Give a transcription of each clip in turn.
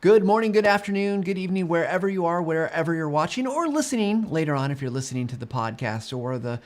Good morning, good afternoon, good evening, wherever you are, wherever you're watching or listening later on if you're listening to the podcast or the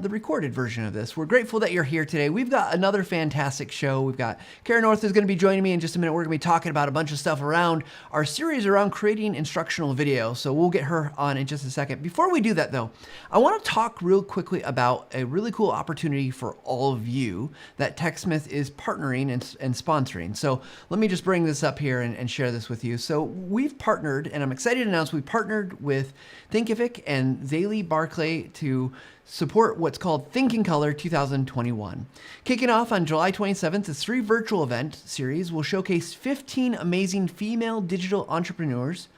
recorded version of this. We're grateful that you're here today. We've got another fantastic show. We've got Cara North is going to be joining me in just a minute. We're going to be talking about a bunch of stuff around our series around creating instructional video. So we'll get her on in just a second. Before we do that though, I want to talk real quickly about a really cool opportunity for all of you that TechSmith is partnering and sponsoring. So let me just bring this up here and share this with you. So we've partnered, and I'm excited to announce we partnered with Thinkific and Zaylee Barclay to support what's called Think in Color 2021. Kicking off on July 27th, this free virtual event series will showcase 15 amazing female digital entrepreneurs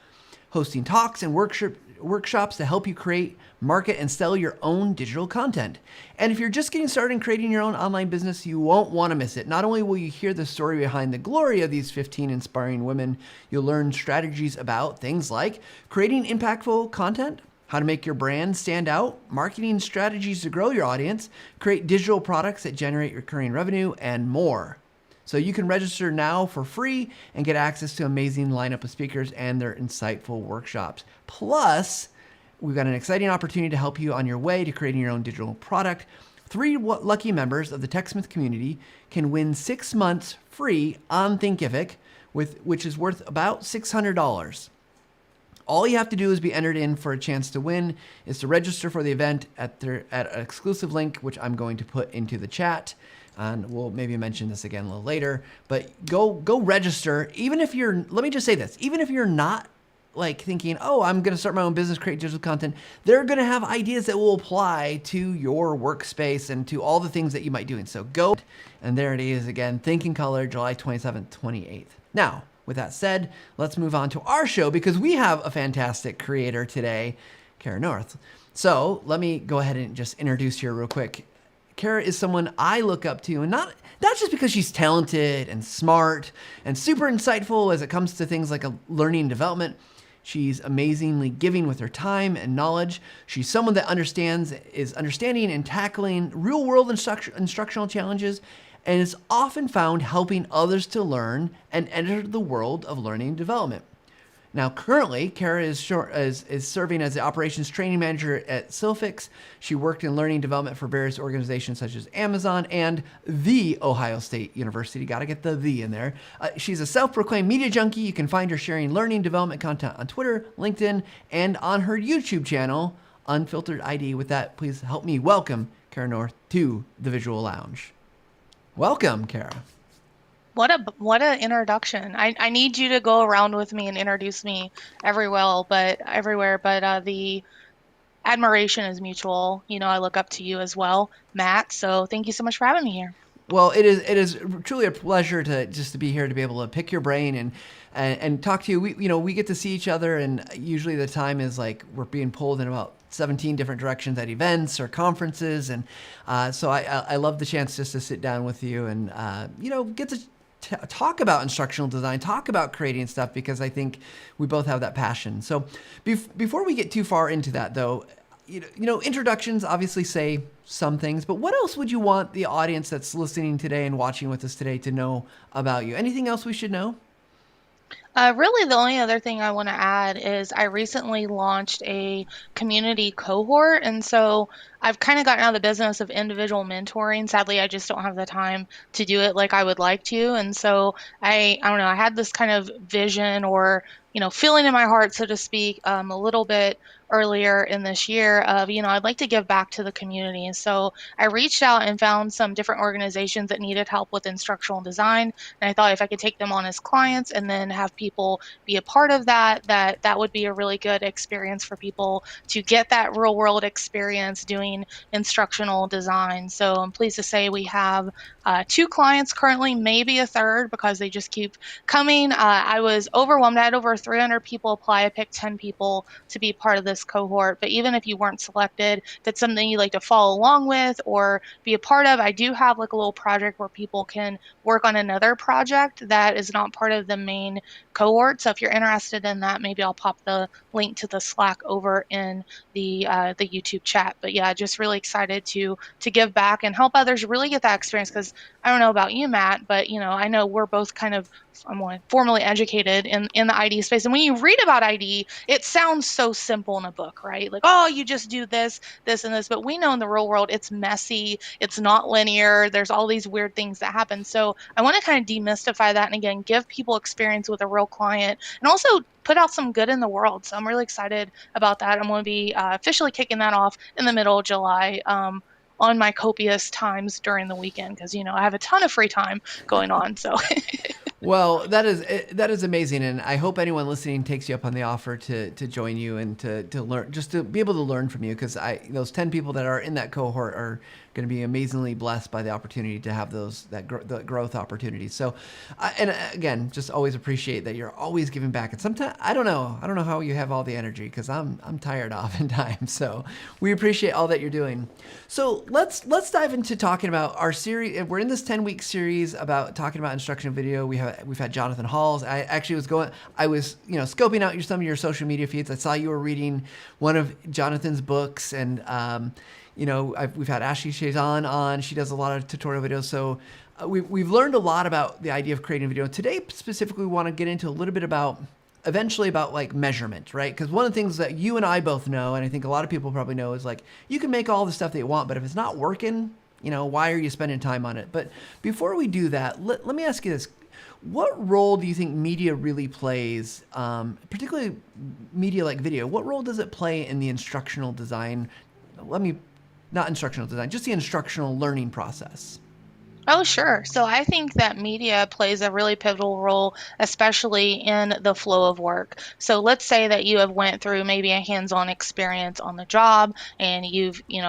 hosting talks and workshops to help you create, market, and sell your own digital content. And if you're just getting started in creating your own online business, you won't want to miss it. Not only will you hear the story behind the glory of these 15 inspiring women, you'll learn strategies about things like creating impactful content, how to make your brand stand out, marketing strategies to grow your audience, create digital products that generate recurring revenue, and more. So you can register now for free and get access to an amazing lineup of speakers and their insightful workshops. Plus, we've got an exciting opportunity to help you on your way to creating your own digital product. 3 lucky members of the TechSmith community can win 6 months free on Thinkific, which is worth about $600. All you have to do is be entered in for a chance to win is to register for the event at an exclusive link, which I'm going to put into the chat. And we'll maybe mention this again a little later, but go register. Even if you're, let me just say this, even if you're not like thinking, oh, I'm going to start my own business, create digital content, they're going to have ideas that will apply to your workspace and to all the things that you might do. And so go, and there it is again, Think in Color, July 27th, 28th. Now, with that said, let's move on to our show because we have a fantastic creator today, Cara North. So let me go ahead and just introduce her real quick. Cara is someone I look up to, and not just because she's talented and smart and super insightful as it comes to things like learning and development. She's amazingly giving with her time and knowledge. She's someone that is understanding and tackling real-world instructional challenges, and is often found helping others to learn and enter the world of learning and development. Now, currently, Cara is serving as the operations training manager at Silfex. She worked in learning development for various organizations such as Amazon and The Ohio State University. Got to get the in there. She's a self-proclaimed media junkie. You can find her sharing learning development content on Twitter, LinkedIn, and on her YouTube channel, Unfiltered ID. With that, please help me welcome Cara North to the Visual Lounge. Welcome, Cara. What a introduction. I need you to go around with me and introduce me everywhere, but the admiration is mutual. You know, I look up to you as well, Matt. So thank you so much for having me here. Well, it is truly a pleasure to be here to be able to pick your brain and talk to you. We get to see each other, and usually the time is like we're being pulled in about 17 different directions at events or conferences, and so I love the chance just to sit down with you and get to talk about instructional design, talk about creating stuff, because I think we both have that passion. So before we get too far into that though, introductions obviously say some things, but what else would you want the audience that's listening today and watching with us today to know about you? Anything else we should know? Really, the only other thing I want to add is I recently launched a community cohort. And so I've kind of gotten out of the business of individual mentoring. Sadly, I just don't have the time to do it like I would like to. And so I don't know, I had this kind of vision or, feeling in my heart, so to speak, a little bit earlier in this year of, I'd like to give back to the community. So I reached out and found some different organizations that needed help with instructional design. And I thought if I could take them on as clients and then have people be a part of that would be a really good experience for people to get that real world experience doing instructional design. So I'm pleased to say we have 2 clients currently, maybe a third because they just keep coming. I was overwhelmed. I had over 300 people apply. I picked 10 people to be part of this cohort. But even if you weren't selected, that's something you'd like to follow along with or be a part of. I do have like a little project where people can work on another project that is not part of the main cohort. So if you're interested in that, maybe I'll pop the link to the Slack over in the YouTube chat. But yeah, just really excited to give back and help others really get that experience, because I don't know about you, Matt, but I know we're both kind of formally educated in the ID space. And when you read about ID, it sounds so simple in a book, right? Like, oh, you just do this, this, and this. But we know in the real world, it's messy, it's not linear, there's all these weird things that happen. So I want to kind of demystify that and again, give people experience with a real client and also put out some good in the world. So I'm really excited about that. I'm going to be officially kicking that off in the middle of July. On my copious times during the weekend because I have a ton of free time going on. So Well, that is amazing, and I hope anyone listening takes you up on the offer to join you and to learn, just to be able to learn from you, because those 10 people that are in that cohort are going to be amazingly blessed by the opportunity to have the growth opportunities. So, and again, just always appreciate that you're always giving back. And sometimes I don't know how you have all the energy because I'm tired oftentimes. So we appreciate all that you're doing. So let's dive into talking about our series. We're in this 10-week series about talking about instructional video. We've had Jonathan Halls. I was scoping out some of your social media feeds. I saw you were reading one of Jonathan's books, and we've had Ashley Chazan on. She does a lot of tutorial videos. So we've learned a lot about the idea of creating a video. Today, specifically, we want to get into a little bit about like measurement, right? Because one of the things that you and I both know, and I think a lot of people probably know, is like you can make all the stuff that you want, but if it's not working, why are you spending time on it? But before we do that, let me ask you this. What role do you think media really plays, particularly media like video? What role does it play in the instructional design? Not instructional design, just the instructional learning process. Oh, sure. So I think that media plays a really pivotal role, especially in the flow of work. So let's say that you have went through maybe a hands-on experience on the job and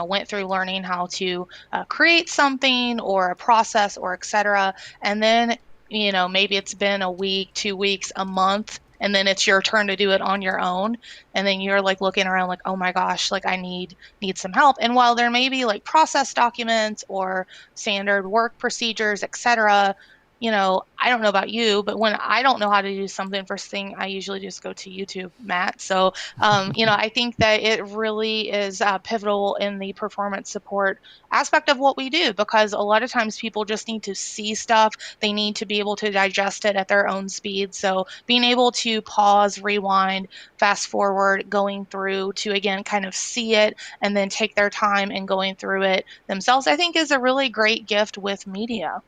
went through learning how to create something or a process or et cetera. And then, maybe it's been a week, 2 weeks, a month. And then it's your turn to do it on your own. And then you're like looking around like, oh my gosh, like I need some help. And while there may be like process documents or standard work procedures, etc. I don't know about you, but when I don't know how to do something first thing, I usually just go to YouTube, Matt. So, I think that it really is pivotal in the performance support aspect of what we do because a lot of times people just need to see stuff. They need to be able to digest it at their own speed. So, being able to pause, rewind, fast forward, going through to again kind of see it and then take their time and going through it themselves, I think is a really great gift with media.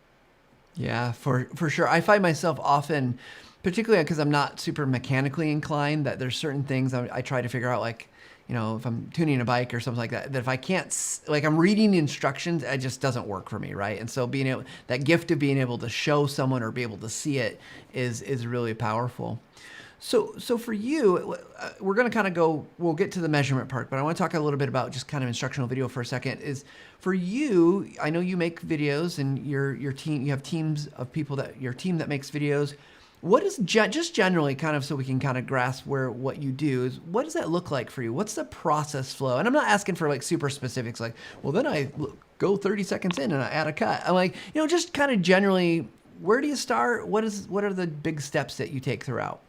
Yeah, for sure. I find myself often, particularly because I'm not super mechanically inclined, that there's certain things I try to figure out, like, if I'm tuning a bike or something like that, that if I can't, like I'm reading the instructions, it just doesn't work for me, right? And so that gift of being able to show someone or be able to see it is really powerful. So for you, we're going to kind of we'll get to the measurement part, but I want to talk a little bit about just kind of instructional video for a second. Is for you, I know you make videos and your team, you have teams of people your team that makes videos. What is just generally kind of so we can kind of grasp what you do is, what does that look like for you? What's the process flow? And I'm not asking for like super specifics, like, well, then I go 30 seconds in and I add a cut. I'm like, just kind of generally, where do you start? What are the big steps that you take throughout?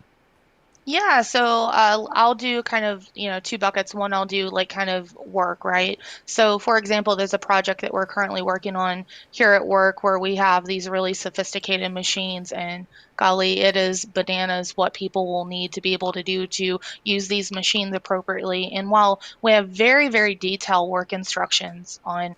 Yeah, so I'll do kind of, two buckets. One, I'll do like kind of work, right? So, for example, there's a project that we're currently working on here at work where we have these really sophisticated machines, and golly, it is bananas what people will need to be able to do to use these machines appropriately. And while we have very, very detailed work instructions on,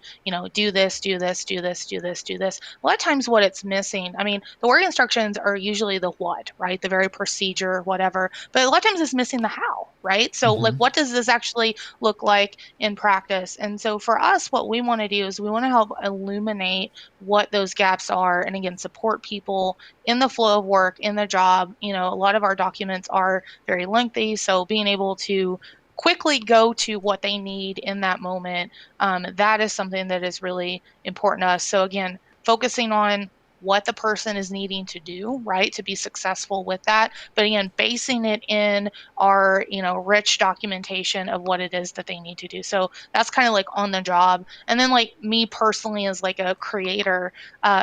do this, do this, do this, do this, do this, a lot of times what it's missing, I mean, the work instructions are usually the what, right? The very procedure, whatever, but a lot of times it's missing the how, right? So, like, Mm-hmm. what does this actually look like in practice? And so, for us, what we want to do is we want to help illuminate what those gaps are and again, support people in the flow of work, in the job. A lot of our documents are very lengthy. So, being able to quickly go to what they need in that moment, that is something that is really important to us. So, again, focusing on what the person is needing to do, right, to be successful with that. But again, basing it in our, rich documentation of what it is that they need to do. So that's kind of like on the job. And then like me personally as like a creator,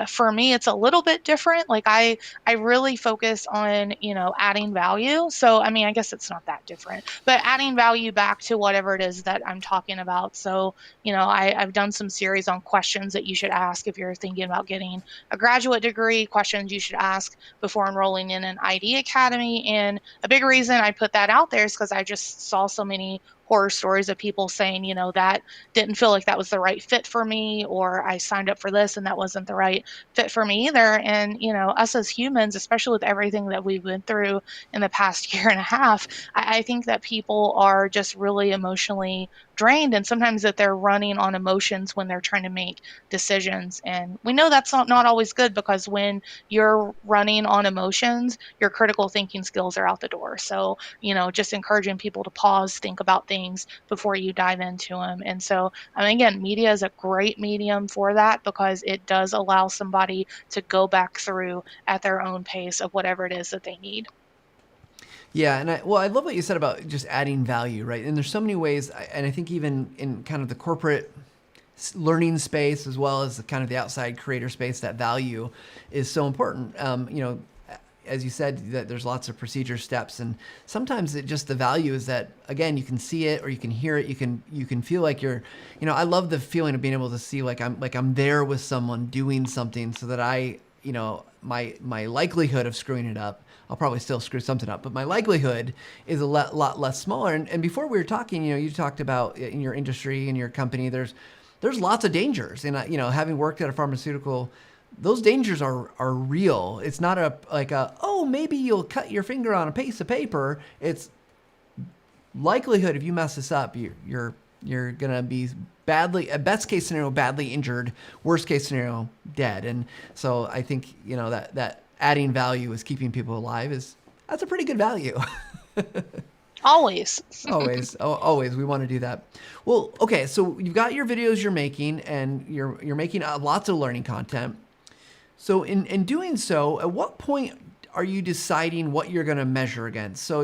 for me, it's a little bit different. Like I really focus on, adding value. So, I mean, I guess it's not that different, but adding value back to whatever it is that I'm talking about. So, I've done some series on questions that you should ask if you're thinking about getting a graduate degree, questions you should ask before enrolling in an ID academy. And a big reason I put that out there is because I just saw so many horror stories of people saying, that didn't feel like that was the right fit for me, or I signed up for this and that wasn't the right fit for me either. And, us as humans, especially with everything that we've been through in the past year and a half, I think that people are just really emotionally drained, and sometimes that they're running on emotions when they're trying to make decisions. And we know that's not always good, because when you're running on emotions, your critical thinking skills are out the door. So, just encouraging people to pause, think about things before you dive into them. And so, I mean, again, media is a great medium for that, because it does allow somebody to go back through at their own pace of whatever it is that they need. Yeah, and I love what you said about just adding value, right? And there's so many ways, and I think even in kind of the corporate learning space as well as the kind of the outside creator space, that value is so important. As you said, that there's lots of procedure steps, and sometimes it just the value is that, again, you can see it or you can hear it, you can feel like you're, I love the feeling of being able to see like I'm there with someone doing something, so that I, my likelihood of screwing it up, I'll probably still screw something up, but my likelihood is a lot less smaller. And before we were talking, you talked about in your industry, in your company, there's lots of dangers. And having worked at a pharmaceutical, those dangers are real. It's not oh, maybe you'll cut your finger on a piece of paper. It's likelihood if you mess this up, you're gonna be badly, at best case scenario, badly injured, worst case scenario, dead. And so I think that adding value is keeping people alive, that's a pretty good value. Always. Always, we want to do that. Well, okay, so you've got your videos you're making, and you're making lots of learning content. So in doing so, at what point are you deciding what you're going to measure against? So,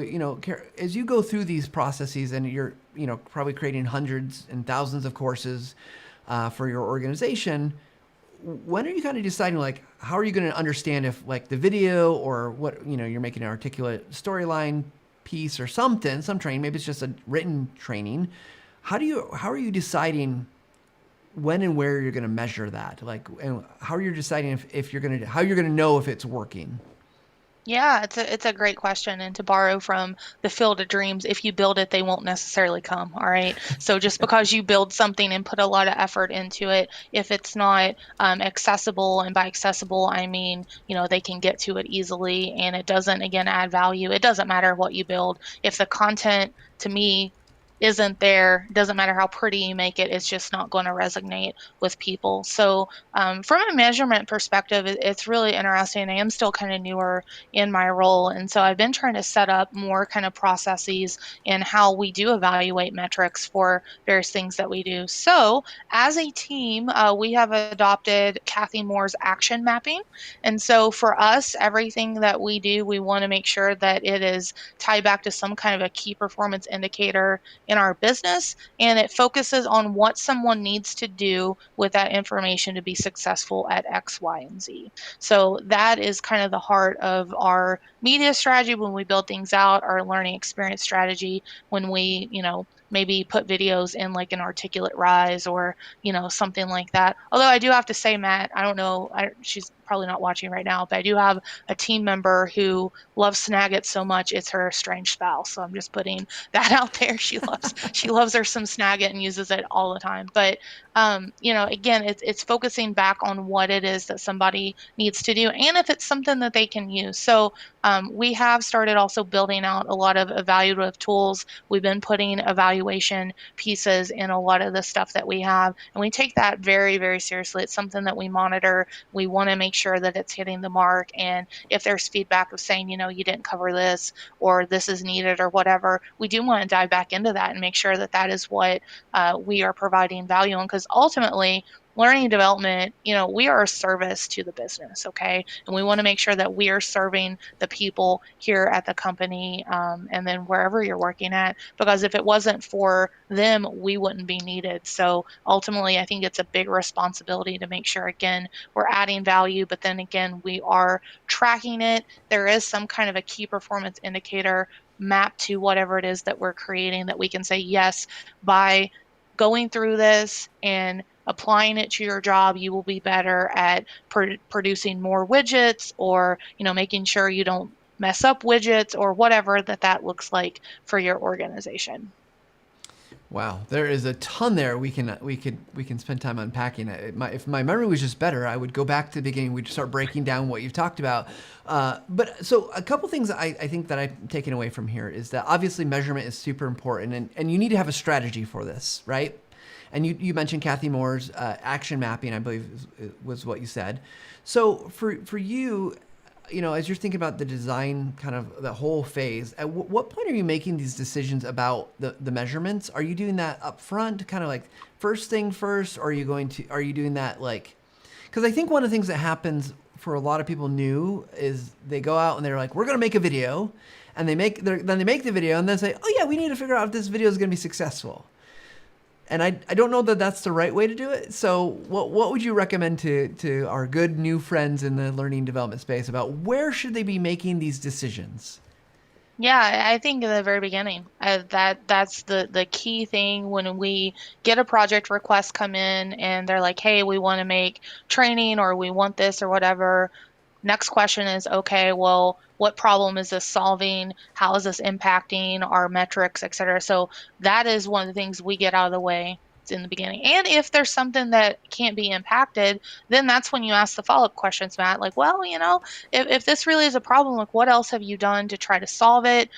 as you go through these processes, and you're, probably creating hundreds and thousands of courses for your organization, when are you kind of deciding, like, how are you going to understand if, like, the video or what, you're making an articulate storyline piece or something, some training, maybe it's just a written training. How are you deciding when and where you're going to measure that? Like, and how are you deciding how you're going to know if it's working? Yeah, it's a great question. And to borrow from the Field of Dreams, if you build it, they won't necessarily come. All right. So just because you build something and put a lot of effort into it, if it's not accessible, and by accessible I mean, they can get to it easily, and it doesn't, again, add value, it doesn't matter what you build. If the content, to me, isn't there, doesn't matter how pretty you make it, it's just not going to resonate with people. So from a measurement perspective, it's really interesting. I am still kind of newer in my role, and so I've been trying to set up more kind of processes in how we do evaluate metrics for various things that we do. So as a team, we have adopted Kathy Moore's action mapping. And so for us, everything that we do, we want to make sure that it is tied back to some kind of a key performance indicator in our business, and it focuses on what someone needs to do with that information to be successful at X, Y, and Z. So that is kind of the heart of our media strategy when we build things out, our learning experience strategy when we, maybe put videos in like an articulate rise, or, something like that. Although I do have to say, Matt, I don't know, she's probably not watching right now, but I do have a team member who loves Snagit so much it's her estranged spouse. So I'm just putting that out there. She loves her some Snagit and uses it all the time. But again, it's focusing back on what it is that somebody needs to do, and if it's something that they can use. So we have started also building out a lot of evaluative tools. We've been putting evaluation pieces in a lot of the stuff that we have, and we take that very, very seriously. It's something that we monitor. We want to make sure that it's hitting the mark, and if there's feedback of saying, you didn't cover this, or this is needed, or whatever, we do want to dive back into that and make sure that that is what we are providing value on, because ultimately learning development, we are a service to the business, okay? And we want to make sure that we are serving the people here at the company, and then wherever you're working at, because if it wasn't for them, we wouldn't be needed. So ultimately, I think it's a big responsibility to make sure, again, we're adding value, but then again, we are tracking it. There is some kind of a key performance indicator mapped to whatever it is that we're creating that we can say, yes, by going through this and applying it to your job, you will be better at producing more widgets, or making sure you don't mess up widgets, or whatever that looks like for your organization. Wow, there is a ton there. We can spend time unpacking it. If my memory was just better, I would go back to the beginning. We'd start breaking down what you've talked about. But so a couple things I think that I've taken away from here is that obviously measurement is super important, and you need to have a strategy for this, right? And you mentioned Kathy Moore's action mapping, I believe was what you said. So for you, as you're thinking about the design, kind of the whole phase, at what point are you making these decisions about the measurements? Are you doing that up front, kind of like first thing first, or are you doing that like, because I think one of the things that happens for a lot of people new is they go out and they're like, we're going to make a video, and then they make the video and then say, oh yeah, we need to figure out if this video is going to be successful. And I don't know that that's the right way to do it. So what would you recommend to our good new friends in the learning development space about where should they be making these decisions? Yeah, I think in the very beginning, that's the key thing when we get a project request come in and they're like, "Hey, we want to make training, or we want this or whatever." Next question is, okay, well, what problem is this solving? How is this impacting our metrics, et cetera? So that is one of the things we get out of the way in the beginning. And if there's something that can't be impacted, then that's when you ask the follow-up questions, Matt. Like, well, if this really is a problem, like what else have you done to try to solve it?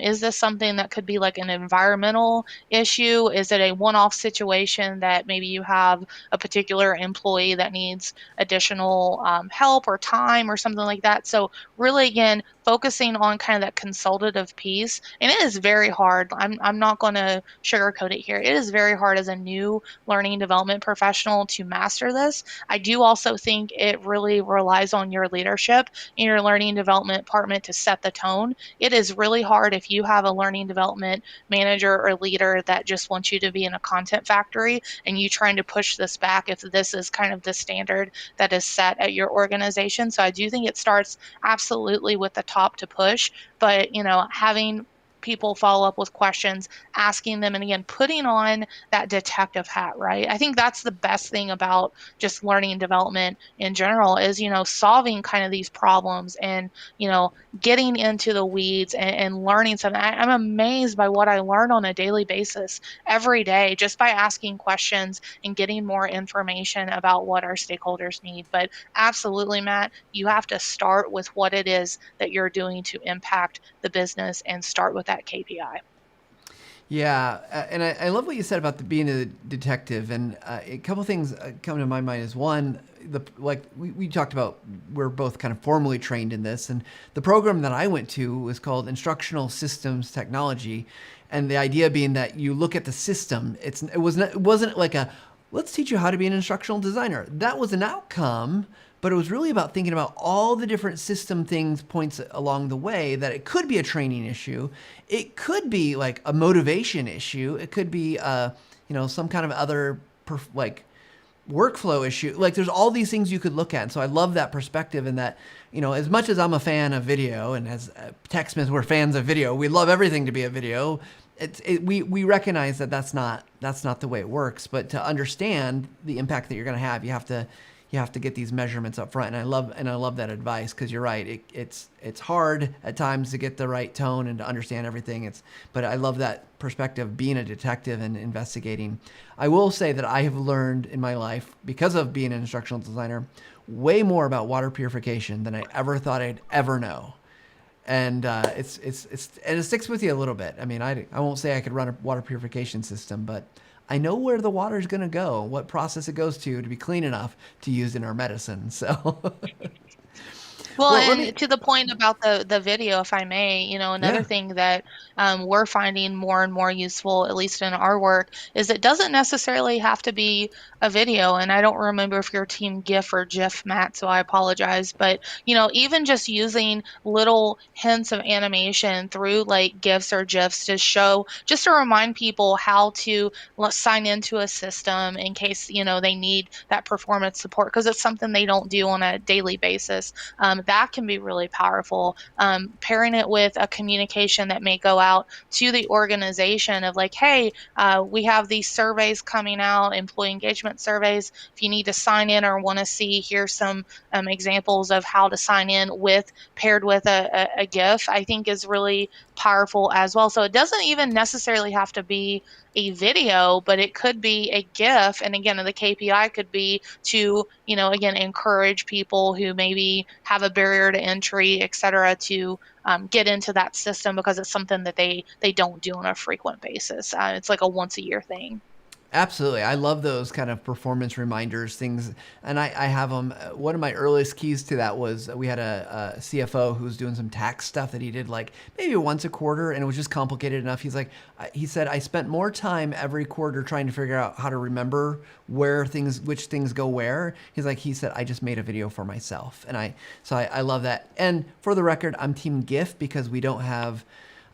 Is this something that could be like an environmental issue? Is it a one-off situation that maybe you have a particular employee that needs additional help or time or something like that? So really, again, focusing on kind of that consultative piece. And it is very hard. I'm not going to sugarcoat it here. It is very hard as a new learning development professional to master this. I do also think it really relies on your leadership in your learning development department to set the tone. It is really hard if you have a learning development manager or leader that just wants you to be in a content factory and you trying to push this back if this is kind of the standard that is set at your organization. So I do think it starts absolutely with the top to push, but having people follow up with questions, asking them, and again, putting on that detective hat, right? I think that's the best thing about just learning development in general is, solving kind of these problems and, getting into the weeds and learning something. I'm amazed by what I learn on a daily basis every day just by asking questions and getting more information about what our stakeholders need. But absolutely, Matt, you have to start with what it is that you're doing to impact the business and start with that KPI. Yeah, and I love what you said about being a detective. And a couple things come to my mind is one, like we talked about, we're both kind of formally trained in this, and the program that I went to was called Instructional Systems Technology, and the idea being that you look at the system. It wasn't like a let's teach you how to be an instructional designer. That was an outcome, but it was really about thinking about all the different system things, points along the way, that it could be a training issue. It could be like a motivation issue. It could be, some kind of other like workflow issue. Like there's all these things you could look at. And so I love that perspective, and that, as much as I'm a fan of video, and as TechSmiths, we're fans of video, we love everything to be a video. We recognize that that's not the way it works. But to understand the impact that you're going to have, you have to get these measurements up front. And I love that advice, because you're right. It's hard at times to get the right tone and to understand everything. But I love that perspective, being a detective and investigating. I will say that I have learned in my life, because of being an instructional designer, way more about water purification than I ever thought I'd ever know. And it sticks with you a little bit. I mean, I won't say I could run a water purification system, but I know where the water is going to go, what process it goes to be clean enough to use in our medicine. So, Well, Well, let me, and to the point about the video, if I may, another yeah. thing that we're finding more and more useful, at least in our work, is it doesn't necessarily have to be a video. And I don't remember if you're team GIF or GIF, Matt, so I apologize. But even just using little hints of animation through like GIFs or GIFs to show, just to remind people how to sign into a system in case they need that performance support because it's something they don't do on a daily basis. That can be really powerful. Pairing it with a communication that may go out to the organization of like, hey, we have these surveys coming out, employee engagement surveys. If you need to sign in or want to see, here's some examples of how to sign in with paired with a GIF, I think is really powerful as well. So it doesn't even necessarily have to be a video, but it could be a GIF. And again, the KPI could be to, again, encourage people who maybe have a barrier to entry, et cetera, to get into that system because it's something that they don't do on a frequent basis. It's like a once a year thing. Absolutely. I love those kind of performance reminders things. And I have them. One of my earliest keys to that was we had a CFO who was doing some tax stuff that he did like maybe once a quarter. And it was just complicated enough. He said, I spent more time every quarter trying to figure out how to remember which things go where. He said, I just made a video for myself. So I love that. And for the record, I'm team GIF because we don't have,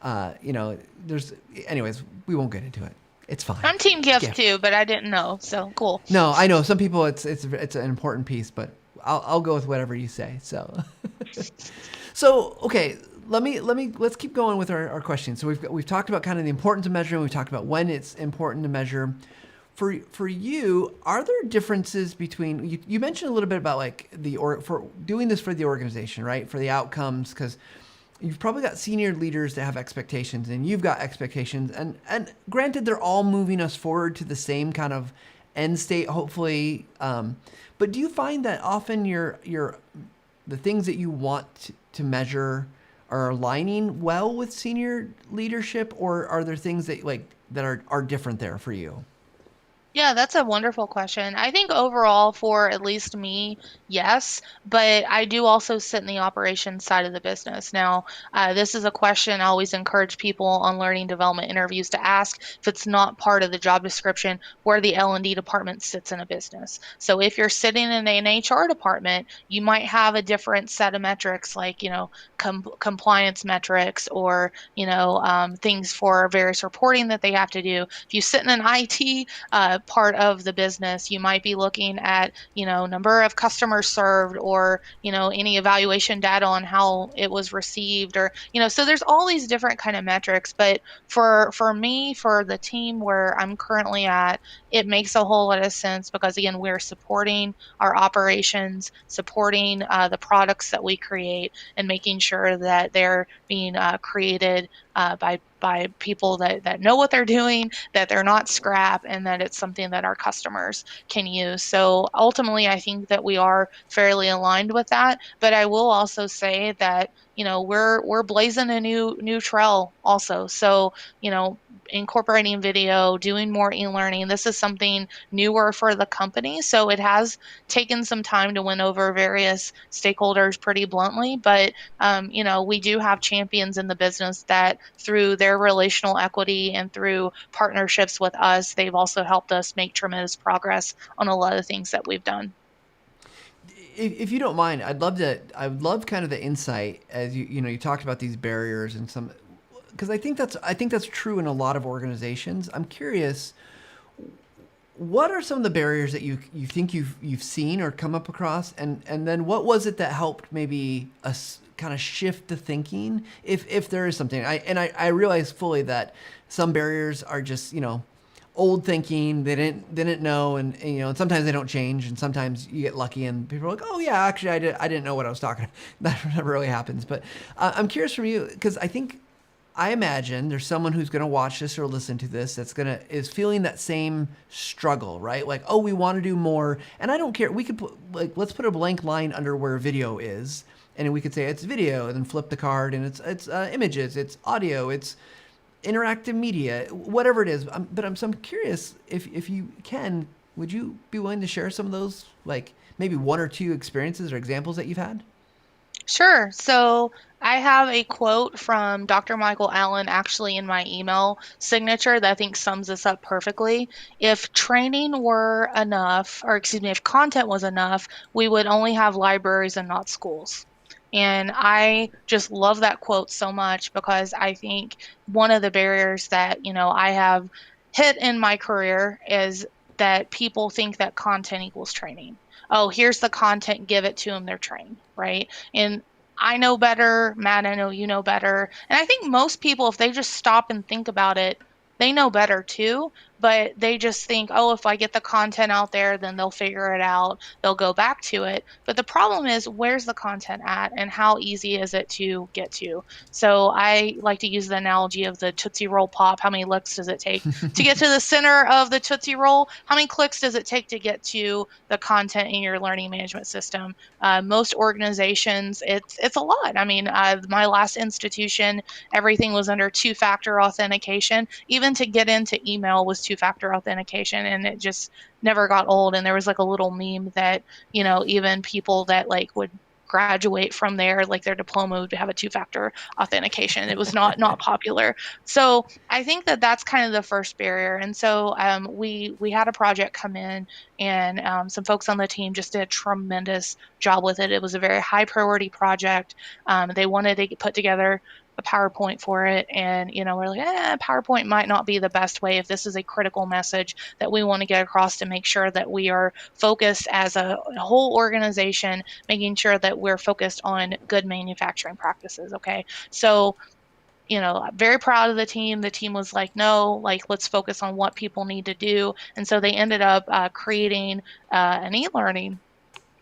anyways, we won't get into it. It's fine. I'm team It's gift GIF. too, but I didn't know. So cool. No, I know some people. It's an important piece, but I'll go with whatever you say. So, so okay. Let's keep going with our questions. So we've talked about kind of the importance of measuring. We've talked about when it's important to measure. For you, are there differences between you mentioned a little bit about like for doing this for the organization, right? For the outcomes, because you've probably got senior leaders that have expectations and you've got expectations and granted they're all moving us forward to the same kind of end state hopefully, but do you find that often the things that you want to measure are aligning well with senior leadership, or are there things that are different there for you? Yeah, that's a wonderful question. I think overall, for at least me, yes, but I do also sit in the operations side of the business. Now, this is a question I always encourage people on learning development interviews to ask if it's not part of the job description where the L&D department sits in a business. So if you're sitting in an HR department, you might have a different set of metrics like, compliance metrics or, things for various reporting that they have to do. If you sit in an IT part of the business. You might be looking at, number of customers served or, any evaluation data on how it was received or, so there's all these different kind of metrics. But for me, for the team where I'm currently at, it makes a whole lot of sense because again, we're supporting our operations, supporting the products that we create and making sure that they're being created by people that know what they're doing, that they're not scrap, and that it's something that our customers can use. So ultimately, I think that we are fairly aligned with that. But I will also say that we're blazing a new trail also. So incorporating video, doing more e-learning. This is something newer for the company, so it has taken some time to win over various stakeholders pretty bluntly, but we do have champions in the business that through their relational equity and through partnerships with us, they've also helped us make tremendous progress on a lot of things that we've done. If you don't mind, I would love kind of the insight as you talked about these barriers and some, because I think that's true in a lot of organizations. I'm curious, what are some of the barriers that you think you've seen or come up across, and then what was it that helped maybe us kind of shift the thinking, if there is something. I realize fully that some barriers are just old thinking. They didn't know, and and sometimes they don't change, and sometimes you get lucky and people are like, oh yeah, actually I didn't know what I was talking about. That never really happens. But I'm curious from you, because I imagine there's someone who's going to watch this or listen to this is feeling that same struggle, right? Like, oh, we want to do more, and I don't care. We could let's put a blank line under where video is, and we could say it's video, and then flip the card, and it's images, it's audio, it's interactive media, whatever it is. So I'm curious if you can, would you be willing to share some of those, like maybe one or two experiences or examples that you've had? Sure. So I have a quote from Dr. Michael Allen actually in my email signature that I think sums this up perfectly. If training were enough, or excuse me, if content was enough, we would only have libraries and not schools. And I just love that quote so much because I think one of the barriers that, I have hit in my career is that people think that content equals training. Oh, here's the content, give it to them, they're trained, right? And I know better, Matt, I know you know better. And I think most people, if they just stop and think about it, they know better too, but they just think, oh, if I get the content out there, then they'll figure it out. They'll go back to it. But the problem is, where's the content at and how easy is it to get to? So I like to use the analogy of the Tootsie Roll Pop. How many licks does it take to get to the center of the Tootsie Roll? How many clicks does it take to get to the content in your learning management system? Most organizations, it's a lot. I mean, my last institution, everything was under two-factor authentication. Even to get into email was two-factor authentication, and it just never got old. And there was like a little meme that even people that like would graduate from there, like their diploma would have a two-factor authentication. It was not popular. So I think that that's kind of the first barrier. And so we had a project come in, and some folks on the team just did a tremendous job with it. It was a very high priority project. They wanted to put together a PowerPoint for it, and we're like, PowerPoint might not be the best way if this is a critical message that we want to get across to make sure that we are focused as a whole organization, making sure that we're focused on good manufacturing practices. Okay, so very proud of the team. The team was like, no, like, let's focus on what people need to do. And so they ended up creating an e-learning.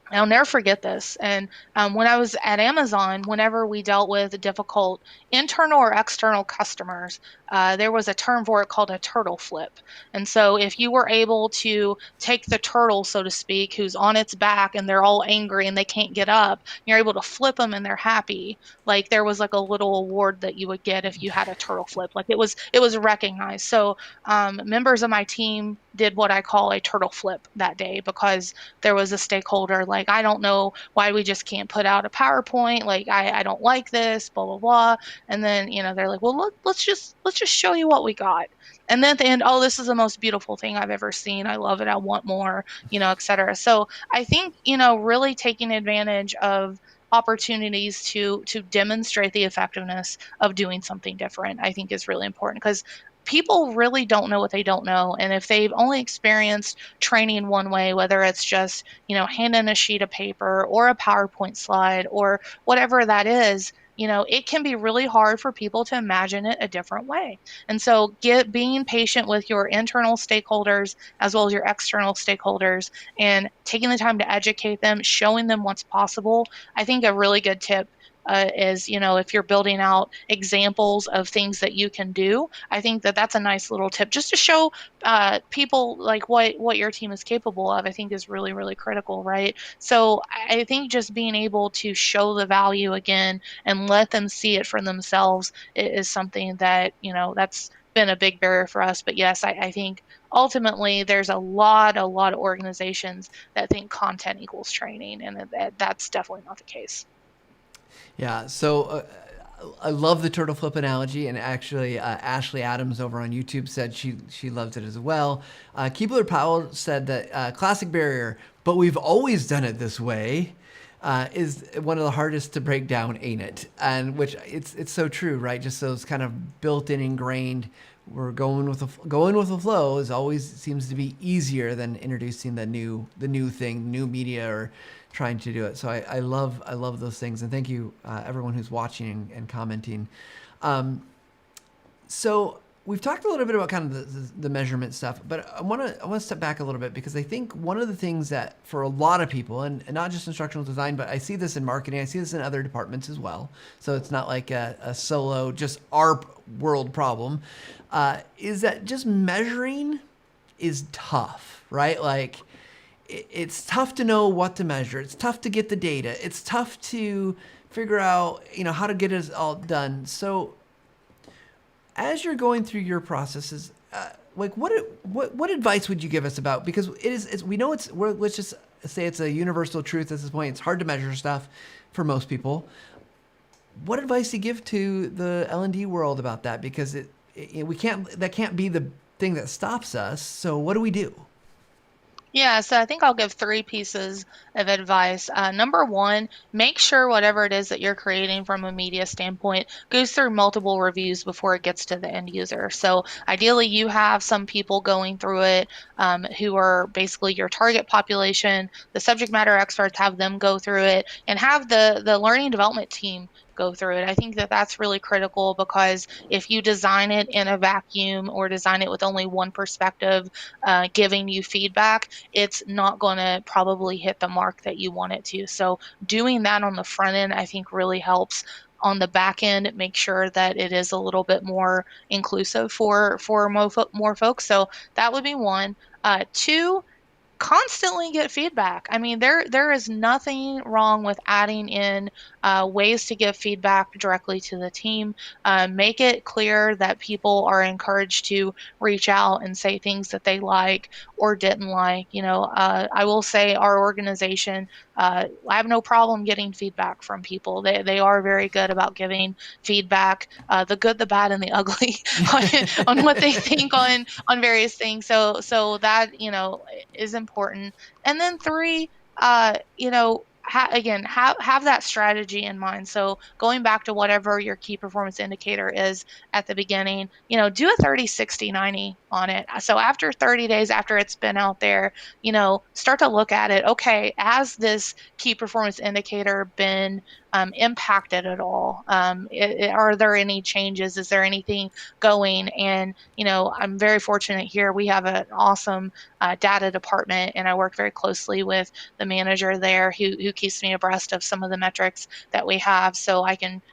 I'll never forget this. And when I was at Amazon, whenever we dealt with difficult internal or external customers, there was a term for it called a turtle flip. And so if you were able to take the turtle, so to speak, who's on its back and they're all angry and they can't get up, you're able to flip them and they're happy. Like there was like a little award that you would get if you had a turtle flip. Like it was recognized. So members of my team did what I call a turtle flip that day because there was a stakeholder like, I don't know why we just can't put out a PowerPoint. Like, I don't like this, blah, blah, blah. And then, they're like, well, let's just show you what we got. And then at the end, oh, this is the most beautiful thing I've ever seen. I love it. I want more, et cetera. So I think, really taking advantage of opportunities to demonstrate the effectiveness of doing something different, I think is really important because people really don't know what they don't know. And if they've only experienced training one way, whether it's just, handing a sheet of paper or a PowerPoint slide or whatever that is, it can be really hard for people to imagine it a different way. And so being patient with your internal stakeholders as well as your external stakeholders and taking the time to educate them, showing them what's possible. I think a really good tip is, if you're building out examples of things that you can do, I think that that's a nice little tip just to show people like what your team is capable of. I think is really, really critical, right? So I think just being able to show the value again and let them see it for themselves is something that, that's been a big barrier for us. But yes, I think ultimately there's a lot of organizations that think content equals training, and that's definitely not the case. Yeah. So I love the turtle flip analogy, and actually, Ashley Adams over on YouTube said she loves it as well. Keebler Powell said that classic barrier, but we've always done it this way, is one of the hardest to break down, ain't it? And which it's so true, right? Just those kind of built-in, ingrained. We're going with the flow is always seems to be easier than introducing the new thing, new media, or trying to do it. So I love those things, and thank you everyone who's watching and commenting. So we've talked a little bit about kind of the measurement stuff, but I want to step back a little bit because I think one of the things that for a lot of people, and not just instructional design, but I see this in marketing, I see this in other departments as well. So it's not like a solo, just our world problem, is that just measuring is tough, right? Like it's tough to know what to measure. It's tough to get the data. It's tough to figure out, how to get it all done. So as you're going through your processes, like what advice would you give us about, because we know let's just say it's a universal truth at this point. It's hard to measure stuff for most people. What advice do you give to the L&D world about that? Because that can't be the thing that stops us. So what do we do? Yeah, so I think I'll give three pieces of advice. Number one, make sure whatever it is that you're creating from a media standpoint goes through multiple reviews before it gets to the end user. So ideally, you have some people going through it who are basically your target population. The subject matter experts, have them go through it, and have the learning development team go through it. I think that that's really critical, because if you design it in a vacuum or design it with only one perspective giving you feedback, it's not going to probably hit the mark that you want it to. So doing that on the front end, I think, really helps. On the back end, make sure that it is a little bit more inclusive for more folks. So that would be one. Two, constantly get feedback. I mean, there is nothing wrong with adding in ways to give feedback directly to the team. Make it clear that people are encouraged to reach out and say things that they like or didn't like. I will say our organization, I have no problem getting feedback from people. They are very good about giving feedback, the good, the bad, and the ugly on what they think on various things. So that is important. And then three, again, have that strategy in mind. So going back to whatever your key performance indicator is at the beginning, do a 30, 60, 90 on it. So after 30 days, after it's been out there, start to look at it. Okay, has this key performance indicator been impacted at all? Are there any changes? Is there anything going? And, I'm very fortunate here. We have an awesome data department, and I work very closely with the manager there who keeps me abreast of some of the metrics that we have. So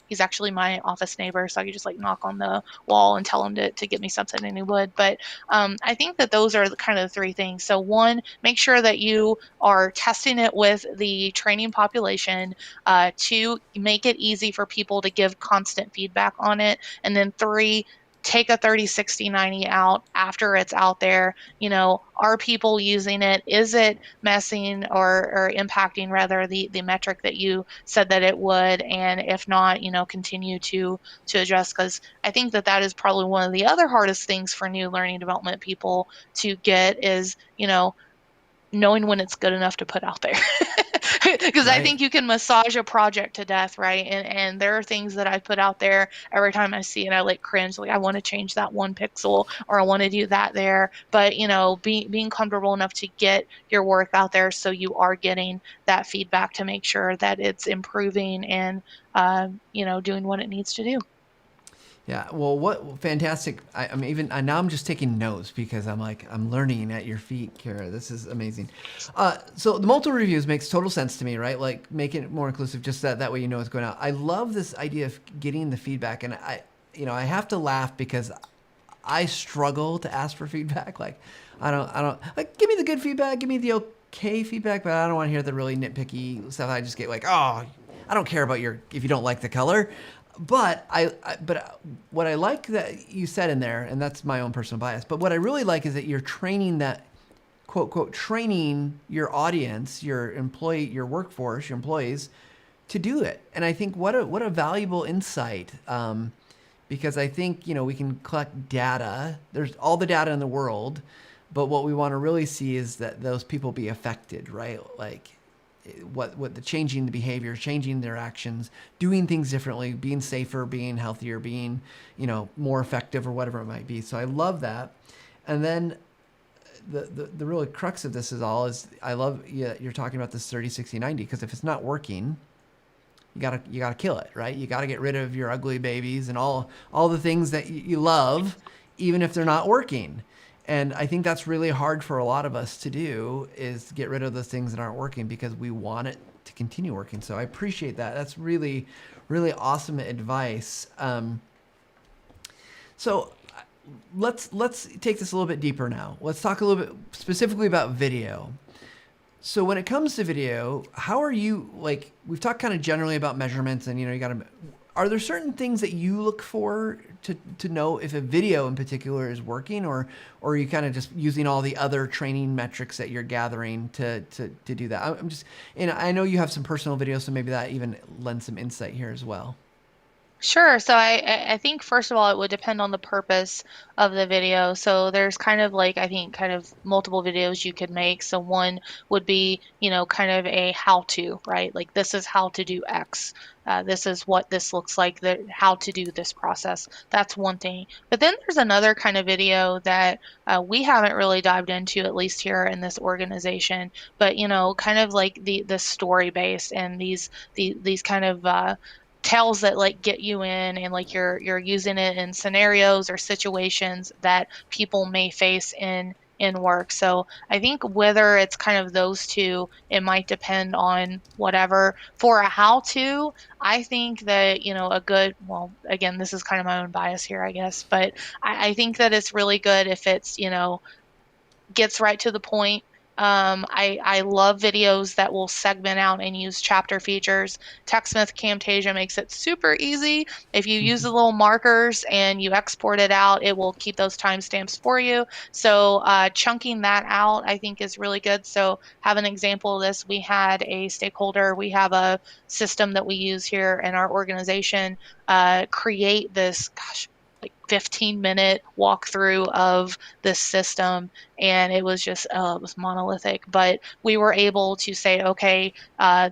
he's actually my office neighbor, so I could just like knock on the wall and tell him to get me something, and he would. But I think that those are kind of the three things. So one, make sure that you are testing it with the training population. Two, make it easy for people to give constant feedback on it. And then three, take a 30, 60, 90 out after it's out there. Are people using it? Is it messing or impacting rather the metric that you said that it would? And if not, continue to adjust, because I think that is probably one of the other hardest things for new learning development people to get is, knowing when it's good enough to put out there. Because I Right. think you can massage a project to death, right? And there are things that I put out there every time I see and I like cringe, like I want to change that one pixel or I want to do that there. But being comfortable enough to get your work out there so you are getting that feedback to make sure that it's improving and doing what it needs to do. Yeah. Well, what fantastic. Now I'm just taking notes because I'm learning at your feet, Cara. This is amazing. So the multiple reviews makes total sense to me, right? Like making it more inclusive, just that way you know what's going on. I love this idea of getting the feedback, and I have to laugh because I struggle to ask for feedback. Like, I don't like, give me the good feedback, give me the okay feedback, but I don't want to hear the really nitpicky stuff. I just get like, oh, I don't care about if you don't like the color. But what I like that you said in there, and that's my own personal bias, but what I really like is that you're training that, quote, quote, training your audience, your workforce, your employees to do it. And I think what a valuable insight. Because I think, we can collect data. There's all the data in the world, but what we want to really see is that those people be affected, right? Like what the changing the behavior, changing their actions, doing things differently, being safer, being healthier, being, more effective or whatever it might be. So I love that. And then the really crux of this is I love you're talking about this 30, 60, 90, because if it's not working, you gotta kill it, right? You gotta get rid of your ugly babies and all the things that you love, even if they're not working. And I think that's really hard for a lot of us to do, is get rid of those things that aren't working because we want it to continue working. So I appreciate that. That's really, really awesome advice. So let's take this a little bit deeper now. Let's talk a little bit specifically about video. So when it comes to video, how are you, like, we've talked kind of generally about measurements and, you got to are there certain things that you look for to know if a video in particular is working, or are you kind of just using all the other training metrics that you're gathering to do that? I'm just, and I know you have some personal videos, so maybe that even lends some insight here as well. Sure. So I think first of all, it would depend on the purpose of the video. So there's kind of like, I think, kind of multiple videos you could make. So one would be, kind of a how to, right? Like this is how to do X. This is what this looks like, how to do this process. That's one thing. But then there's another kind of video that we haven't really dived into, at least here in this organization. But kind of like the story based and these kind of tales that like get you in, and like you're using it in scenarios or situations that people may face in work. So I think whether it's kind of those two, it might depend on whatever. For a how to, I think that, a good, well, again, this is kind of my own bias here, I guess, but I think that it's really good if it's, gets right to the point. I love videos that will segment out and use chapter features. TechSmith Camtasia makes it super easy. If you use the little markers and you export it out, it will keep those timestamps for you. So chunking that out, I think, is really good. So have an example of this. We had a stakeholder. We have a system that we use here in our organization. Create this, gosh, like 15-minute walkthrough of this system, and it was just it was monolithic, but we were able to say, okay,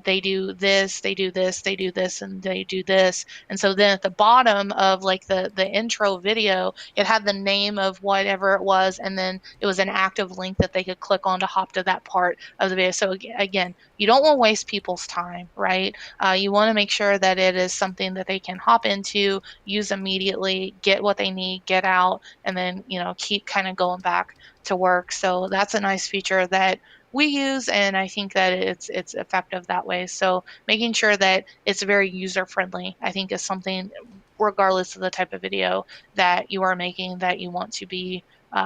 they do this, they do this, they do this, and they do this. And so then at the bottom of like the intro video, it had the name of whatever it was, and then it was an active link that they could click on to hop to that part of the video. So again, you don't want to waste people's time, right? You want to make sure that it is something that they can hop into, use immediately, get what they need, get out, and then keep kind of going back to work. So that's a nice feature that we use, and I think that it's effective that way. So making sure that it's very user friendly, I think, is something, regardless of the type of video that you are making, that you want to be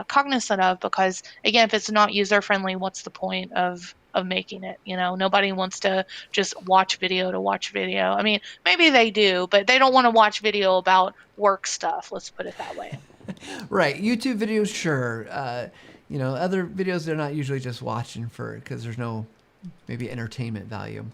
cognizant of. Because again, if it's not user friendly, what's the point of making it? Nobody wants to just watch video to watch video. I mean, maybe they do, but they don't want to watch video about work stuff. Let's put it that way. Right. YouTube videos, sure. Other videos they're not usually just watching for because there's no maybe entertainment value.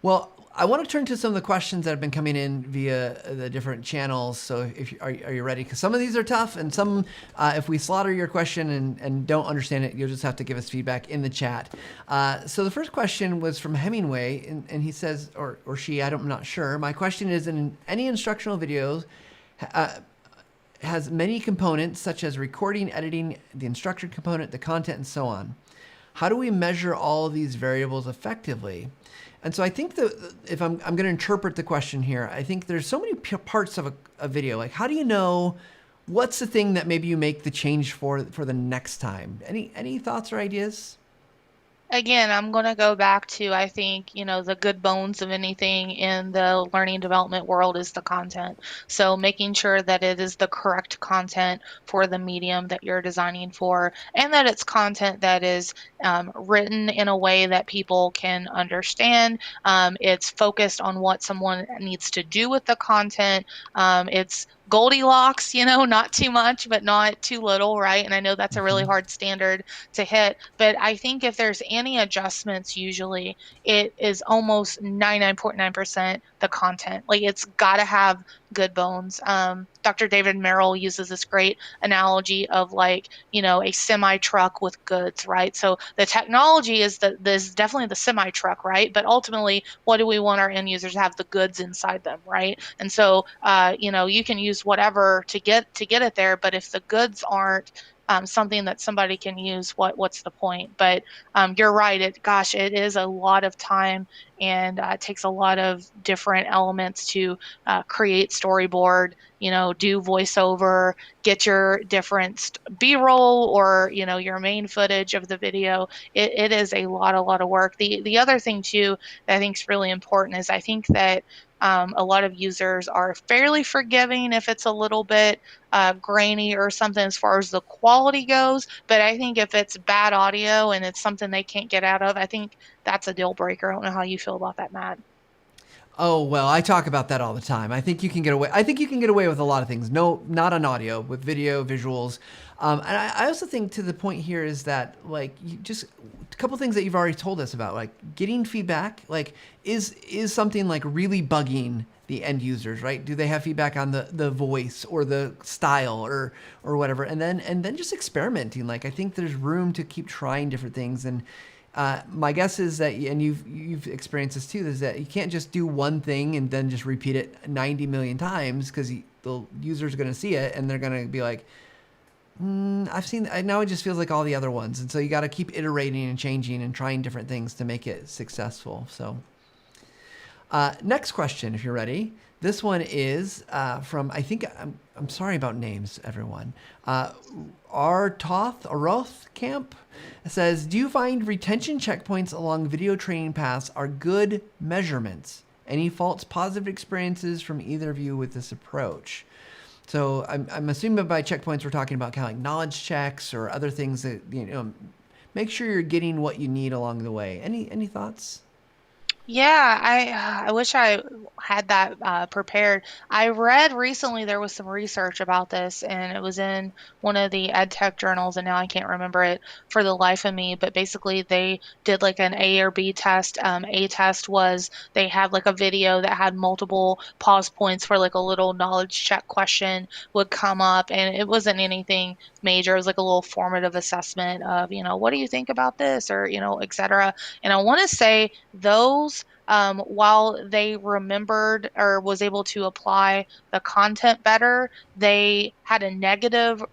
Well, I want to turn to some of the questions that have been coming in via the different channels. So, are you ready? Because some of these are tough, and some, if we slaughter your question and don't understand it, you'll just have to give us feedback in the chat. So the first question was from Hemingway, and he says, or she, I'm not sure. My question is, in any instructional videos, has many components such as recording, editing, the instructor component, the content, and so on. How do we measure all of these variables effectively? And so I think that if I'm going to interpret the question here, I think there's so many parts of a video. Like, how do you know what's the thing that maybe you make the change for the next time? Any thoughts or ideas? Again, I'm going to go back to, I think, the good bones of anything in the learning development world is the content. So making sure that it is the correct content for the medium that you're designing for, and that it's content that is written in a way that people can understand. It's focused on what someone needs to do with the content. It's Goldilocks, not too much, but not too little, right? And I know that's a really hard standard to hit, but I think if there's any adjustments, usually it is almost 99.9% the content. Like it's got to have good bones. Dr. David Merrill uses this great analogy of like, a semi truck with goods, right? So the technology is this definitely the semi truck, right? But ultimately, what do we want our end users to have? The goods inside them, right? And so, you can use whatever to get it there, but if the goods aren't something that somebody can use, what's the point? But you're right. It is a lot of time, and it takes a lot of different elements to create storyboard, do voiceover, get your different B-roll or, your main footage of the video. It is a lot of work. The other thing too that I think is really important is I think that a lot of users are fairly forgiving if it's a little bit grainy or something as far as the quality goes. But I think if it's bad audio and it's something they can't get out of, I think that's a deal breaker. I don't know how you feel about that, Matt. Oh, well, I talk about that all the time. I think you can get away. I think you can get away with a lot of things. No, not on audio, with video, visuals. And I also think to the point here is that like you just a couple things that you've already told us about, like getting feedback, like is something like really bugging the end users, right? Do they have feedback on the voice or the style or whatever? And then just experimenting. Like I think there's room to keep trying different things. And my guess is that, and you've experienced this too, is that you can't just do one thing and then just repeat it 90 million times, because the user's going to see it and they're going to be like, I've seen. Now it just feels like all the other ones, and so you got to keep iterating and changing and trying different things to make it successful. So, next question, if you're ready. This one is from, I think, I'm sorry about names, everyone. Aroth Camp says, do you find retention checkpoints along video training paths are good measurements? Any false positive experiences from either of you with this approach? So I'm assuming by checkpoints we're talking about kind of like knowledge checks or other things that, make sure you're getting what you need along the way. Any thoughts? Yeah, I wish I had that prepared. I read recently there was some research about this, and it was in one of the ed tech journals, and now I can't remember it for the life of me. But basically, they did like an A or B test. A test was they had like a video that had multiple pause points for like a little knowledge check question would come up, and it wasn't anything major. It was like a little formative assessment of, what do you think about this, or et cetera. And I want to say those, while they remembered or was able to apply the content better, they had a negative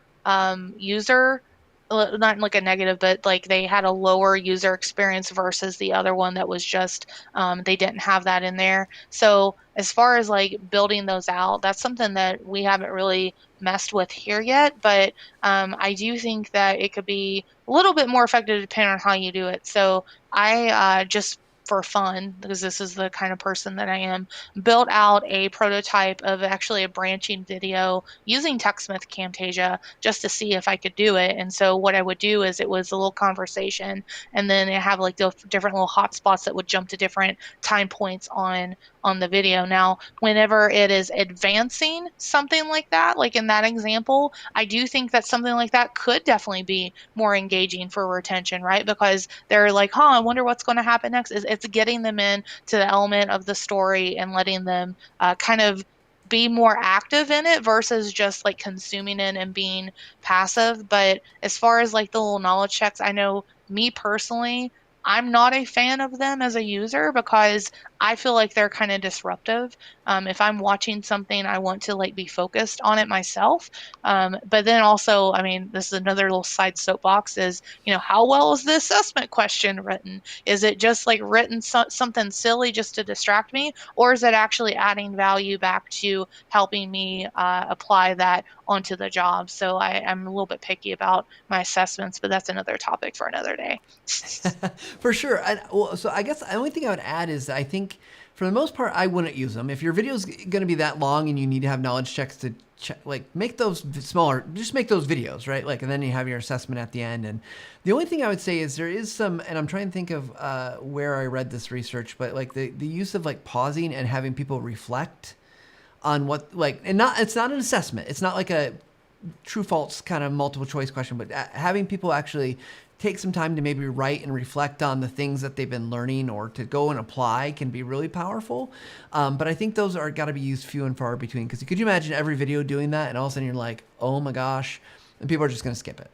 user, not like a negative, but like they had a lower user experience versus the other one that was just, they didn't have that in there. So as far as like building those out, that's something that we haven't really messed with here yet, but I do think that it could be a little bit more effective depending on how you do it. So I just for fun, because this is the kind of person that I am, built out a prototype of actually a branching video using TechSmith Camtasia just to see if I could do it. And so what I would do is it was a little conversation, and then it have like the different little hotspots that would jump to different time points on the video. Now, whenever it is advancing something like that, like in that example, I do think that something like that could definitely be more engaging for retention, right? Because they're like, huh, I wonder what's going to happen next. It's getting them in to the element of the story and letting them kind of be more active in it versus just like consuming it and being passive. But as far as like the little knowledge checks, I know me personally, I'm not a fan of them as a user because I feel like they're kind of disruptive. If I'm watching something, I want to like be focused on it myself. But then also, I mean, this is another little side soapbox is, how well is the assessment question written? Is it just like written something silly just to distract me, or is it actually adding value back to helping me apply that onto the job? So I'm a little bit picky about my assessments, but that's another topic for another day. For sure. Well, so I guess the only thing I would add is I think for the most part, I wouldn't use them. If your video is going to be that long and you need to have knowledge checks to check, like make those smaller, just make those videos, right? Like, and then you have your assessment at the end. And the only thing I would say is there is some, and I'm trying to think of where I read this research, but like the use of like pausing and having people reflect on what, like, and it's not an assessment. It's not like a true false kind of multiple choice question, but having people actually take some time to maybe write and reflect on the things that they've been learning or to go and apply can be really powerful. But I think those are got to be used few and far between, because could you imagine every video doing that and all of a sudden you're like, oh my gosh, and people are just going to skip it.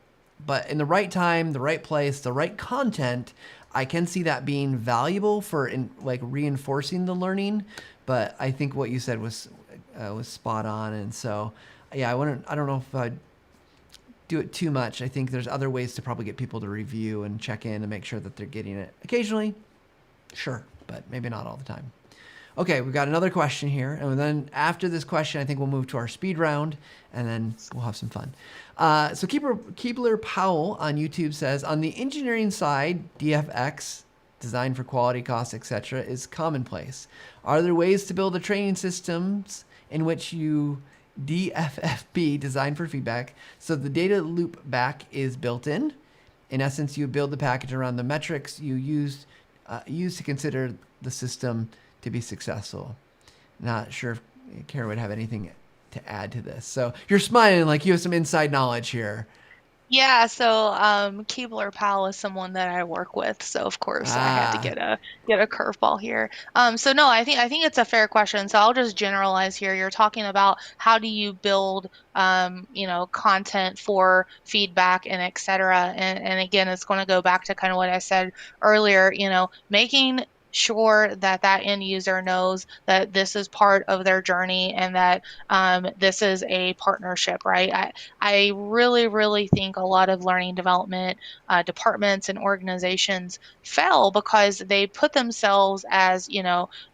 But in the right time, the right place, the right content, I can see that being valuable for like reinforcing the learning. But I think what you said was spot on. And so, yeah, I don't know if I'd do it too much. I think there's other ways to probably get people to review and check in and make sure that they're getting it. Occasionally, sure, but maybe not all the time. Okay, we've got another question here. And then after this question, I think we'll move to our speed round and then we'll have some fun. So Keebler Powell on YouTube says, on the engineering side, DFX, design for quality, cost, etc., is commonplace. Are there ways to build a training systems in which you DFFB, design for feedback, so the data loop back is built in? In essence, you build the package around the metrics you use to consider the system to be successful. Not sure if Kara would have anything to add to this. So you're smiling like you have some inside knowledge here. Yeah, so Keebler Powell is someone that I work with, so of course I had to Ah, get a curveball here. So no, I think it's a fair question. So I'll just generalize here. You're talking about how do you build content for feedback and et cetera. And again, it's going to go back to kind of what I said earlier, making sure that that end user knows that this is part of their journey and that this is a partnership, right? I really, really think a lot of learning development departments and organizations fail because they put themselves as,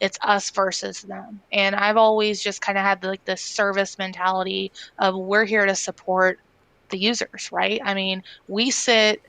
it's us versus them. And I've always just kind of had like this service mentality of we're here to support the users, right? I mean, we sit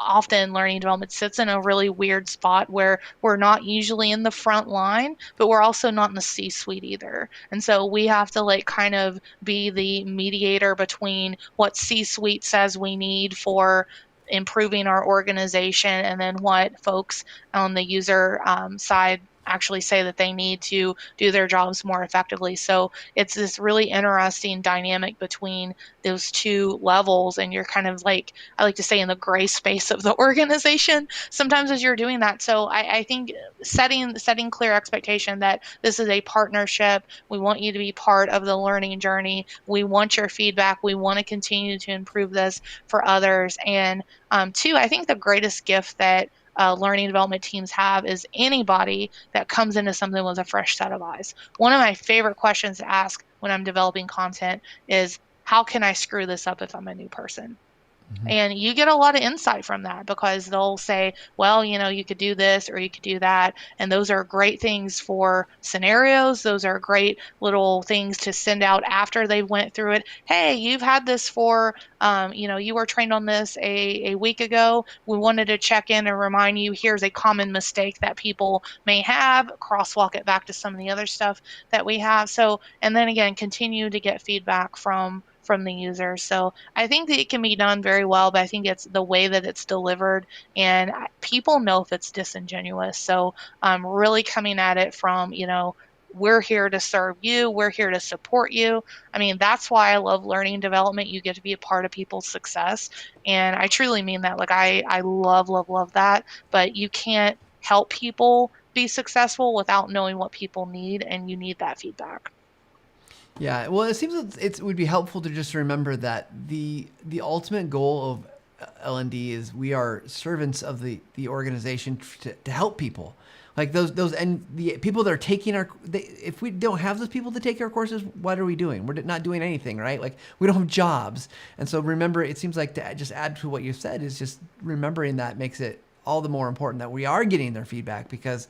often learning development sits in a really weird spot where we're not usually in the front line, but we're also not in the C suite either. And so we have to like kind of be the mediator between what C suite says we need for improving our organization and then what folks on the user side actually say that they need to do their jobs more effectively. So it's this really interesting dynamic between those two levels. And you're kind of like, I like to say, in the gray space of the organization sometimes as you're doing that. So I think setting clear expectation that this is a partnership. We want you to be part of the learning journey. We want your feedback. We want to continue to improve this for others. And two, I think the greatest gift that learning development teams have is anybody that comes into something with a fresh set of eyes. One of my favorite questions to ask when I'm developing content is, how can I screw this up if I'm a new person? And you get a lot of insight from that because they'll say, well, you could do this or you could do that. And those are great things for scenarios. Those are great little things to send out after they went through it. Hey, you've had this for, you were trained on this a week ago. We wanted to check in and remind you, here's a common mistake that people may have, crosswalk it back to some of the other stuff that we have. So, and then again, continue to get feedback from the user. So I think that it can be done very well, but I think it's the way that it's delivered, and people know if it's disingenuous. So really coming at it from, we're here to serve you, we're here to support you. I mean, that's why I love learning development. You get to be a part of people's success. And I truly mean that. Like I love, love, love that. But you can't help people be successful without knowing what people need, and you need that feedback. yeah. Well, it seems it would be helpful to just remember that the ultimate goal of L&D is we are servants of the organization to help people. Like those and the people that are taking if we don't have those people to take our courses, what are we doing? We're not doing anything, right? Like we don't have jobs. And so remember, it seems like to just add to what you said is just remembering that makes it all the more important that we are getting their feedback, because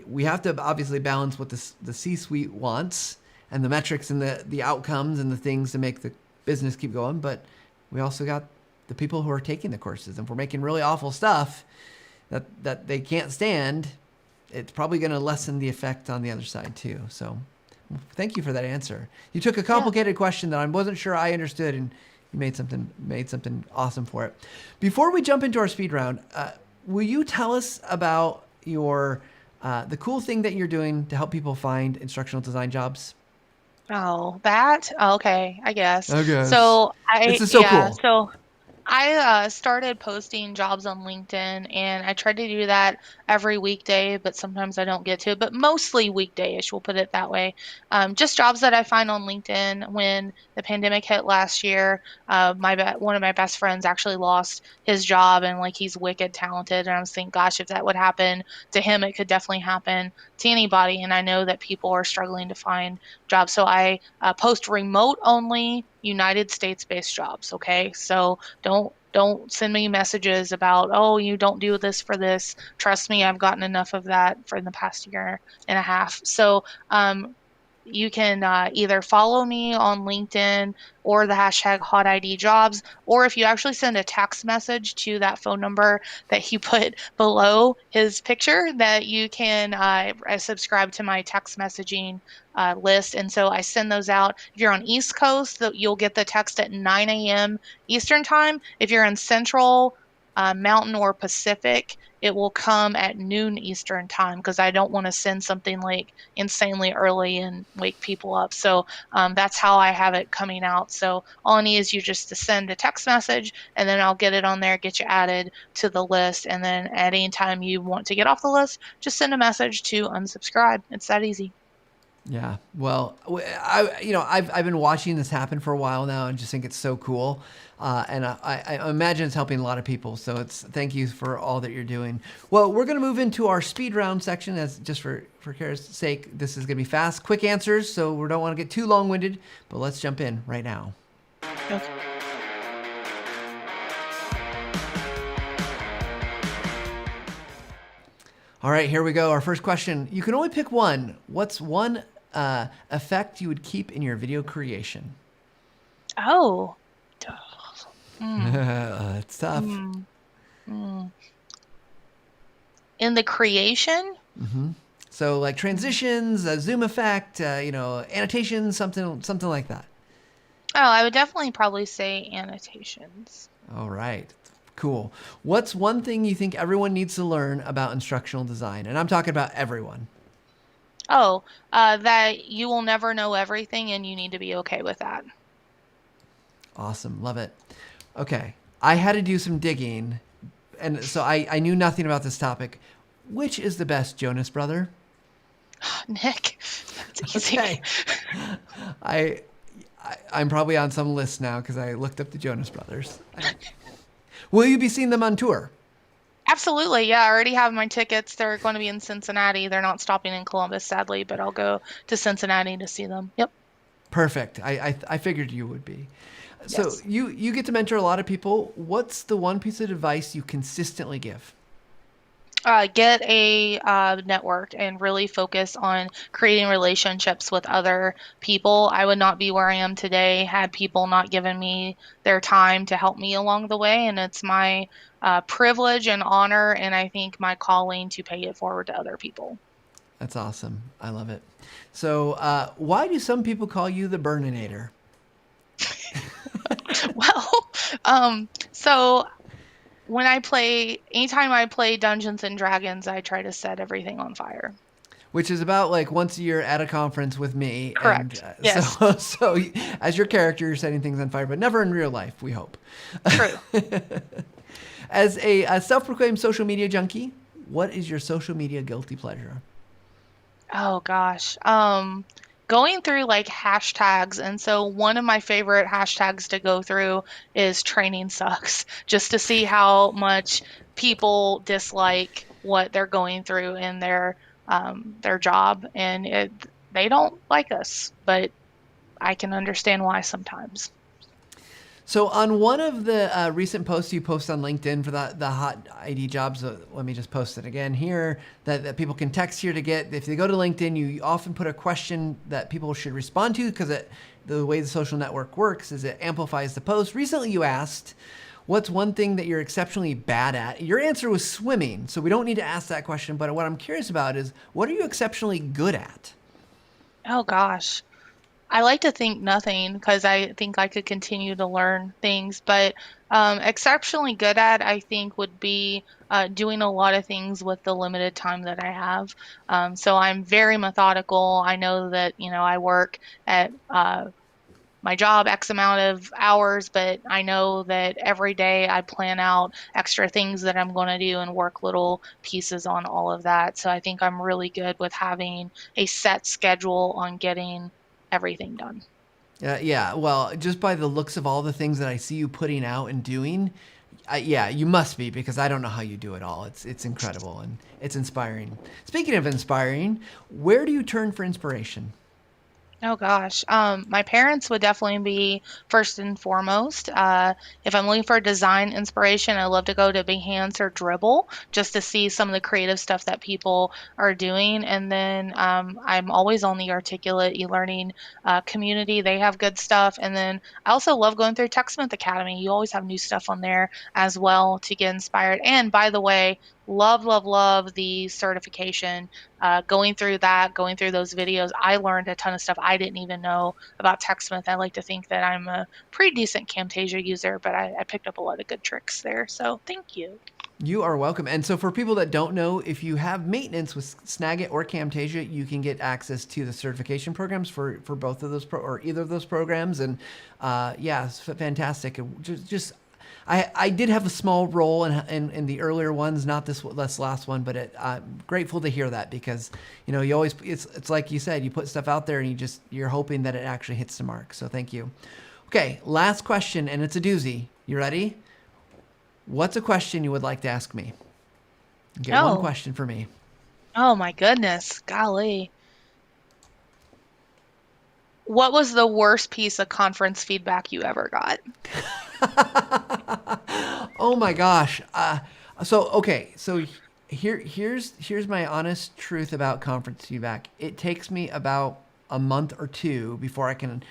we have to obviously balance what the C-suite wants and the metrics and the outcomes and the things to make the business keep going. But we also got the people who are taking the courses. And if we're making really awful stuff that they can't stand, it's probably going to lessen the effect on the other side too. So thank you for that answer. You took a Yeah. complicated question that I wasn't sure I understood, and you made something awesome for it. Before we jump into our speed round, will you tell us about your the cool thing that you're doing to help people find instructional design jobs? Oh, that? Okay, I guess. I guess. So This I, is so yeah, cool. so I started posting jobs on LinkedIn, and I try to do that every weekday, but sometimes I don't get to, but mostly weekday-ish, we'll put it that way. Just jobs that I find on LinkedIn. When the pandemic hit last year, one of my best friends actually lost his job, and like he's wicked talented. And I was thinking, gosh, if that would happen to him, it could definitely happen to anybody. And I know that people are struggling to find jobs. So I post remote only United States based jobs. Okay. So don't send me messages about, oh, you don't do this for this. Trust me, I've gotten enough of that for the past year and a half. So you can either follow me on LinkedIn or the hashtag hot ID jobs, or if you actually send a text message to that phone number that he put below his picture, that you can subscribe to my text messaging list. And so I send those out. If you're on East Coast, you'll get the text at 9 a.m. Eastern time. If you're in Central, Mountain or Pacific, it will come at noon Eastern time because I don't want to send something like insanely early and wake people up. So that's how I have it coming out. So all I need is you just to send a text message, and then I'll get it on there, get you added to the list. And then at any time you want to get off the list, just send a message to unsubscribe. It's that easy. Yeah. Well, I've been watching this happen for a while now, and just think it's so cool. And I imagine it's helping a lot of people. So thank you for all that you're doing. Well, we're going to move into our speed round section. As just for Cara's sake, this is going to be fast, quick answers. So we don't want to get too long-winded. But let's jump in right now. Okay. All right, here we go. Our first question. You can only pick one. What's one effect you would keep in your video creation? Oh. It's tough. In the creation? So like transitions, a zoom effect, annotations, something like that. Oh, I would definitely probably say annotations. All right. Cool. What's one thing you think everyone needs to learn about instructional design? And I'm talking about everyone. Oh, that you will never know everything and you need to be okay with that. Awesome. Love it. Okay. I had to do some digging. And so I knew nothing about this topic. Which is the best Jonas brother? Nick, that's easy. Okay. I'm probably on some list now because I looked up the Jonas brothers. Will you be seeing them on tour? Absolutely. Yeah, I already have my tickets. They're going to be in Cincinnati. They're not stopping in Columbus, sadly, but I'll go to Cincinnati to see them. Yep. Perfect. I figured you would be. So Yes. you get to mentor a lot of people. What's the one piece of advice you consistently give? Get a network and really focus on creating relationships with other people. I would not be where I am today had people not given me their time to help me along the way. And it's my privilege and honor, and I think my calling to pay it forward to other people. That's awesome. I love it. So why do some people call you the Burninator? Well, so anytime I play Dungeons and Dragons, I try to set everything on fire. Which is about like once a year at a conference with me. Correct. And Yes. so as your character, you're setting things on fire, but never in real life, we hope. True. As a self-proclaimed social media junkie, what is your social media guilty pleasure? Oh gosh. Going through like hashtags, and so one of my favorite hashtags to go through is training sucks, just to see how much people dislike what they're going through in their job, and they don't like us, but I can understand why sometimes. So on one of the recent posts you post on LinkedIn for the hot ID jobs, let me just post it again here, that people can text here to get. If they go to LinkedIn, you often put a question that people should respond to because the way the social network works is it amplifies the post. Recently you asked, what's one thing that you're exceptionally bad at? Your answer was swimming, so we don't need to ask that question, but what I'm curious about is, what are you exceptionally good at? Oh gosh. I like to think nothing because I think I could continue to learn things, but exceptionally good at, I think, would be doing a lot of things with the limited time that I have. So I'm very methodical. I know that, I work at my job X amount of hours, but I know that every day I plan out extra things that I'm going to do and work little pieces on all of that. So I think I'm really good with having a set schedule on getting everything done. Yeah, well, just by the looks of all the things that I see you putting out and doing, yeah, you must be because I don't know how you do it all. It's incredible and it's inspiring. Speaking of inspiring, where do you turn for inspiration? Oh gosh, my parents would definitely be first and foremost. If I'm looking for design inspiration, I love to go to Behance or Dribble just to see some of the creative stuff that people are doing. And then I'm always on the Articulate e-learning community. They have good stuff. And then I also love going through TechSmith Academy. You always have new stuff on there as well to get inspired. And by the way, love, love, love the certification. Going through that, going through those videos, I learned a ton of stuff I didn't even know about TechSmith. I like to think that I'm a pretty decent Camtasia user, but I picked up a lot of good tricks there. So thank you. You are welcome. And so for people that don't know, if you have maintenance with Snagit or Camtasia, you can get access to the certification programs for both of those or either of those programs. And yeah, it's fantastic. I did have a small role in the earlier ones, not this last one, but I'm grateful to hear that because, you know, you always, it's like you said, you put stuff out there and you're hoping that it actually hits the mark. So thank you. Okay, last question, and it's a doozy. You ready? What's a question you would like to ask me? Get one question for me. Oh my goodness. Golly. What was the worst piece of conference feedback you ever got? Oh my gosh. So here's my honest truth about conference feedback. It takes me about a month or two before I can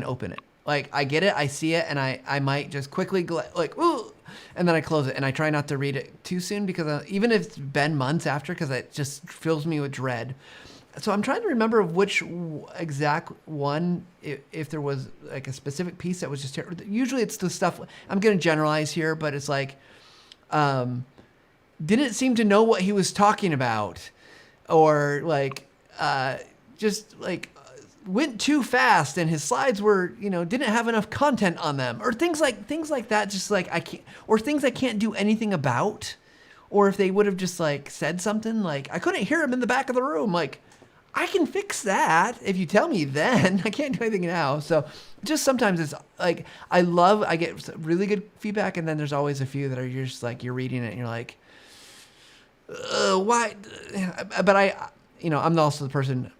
open it. Like I get it, I see it, and I might just quickly ooh, and then I close it, and I try not to read it too soon because even if it's been months after, because it just fills me with dread. So I'm trying to remember which exact one, if there was like a specific piece that was just terrible. Usually it's the stuff, I'm going to generalize here, but it's like, didn't seem to know what he was talking about, or like, just like went too fast and his slides were, didn't have enough content on them, or things like that. Just like or things I can't do anything about. Or if they would have just like said something like, I couldn't hear him in the back of the room. Like, I can fix that if you tell me then. I can't do anything now. So just sometimes it's like, I get really good feedback, and then there's always a few that are just like, you're reading it and you're like, why? But I'm also the person,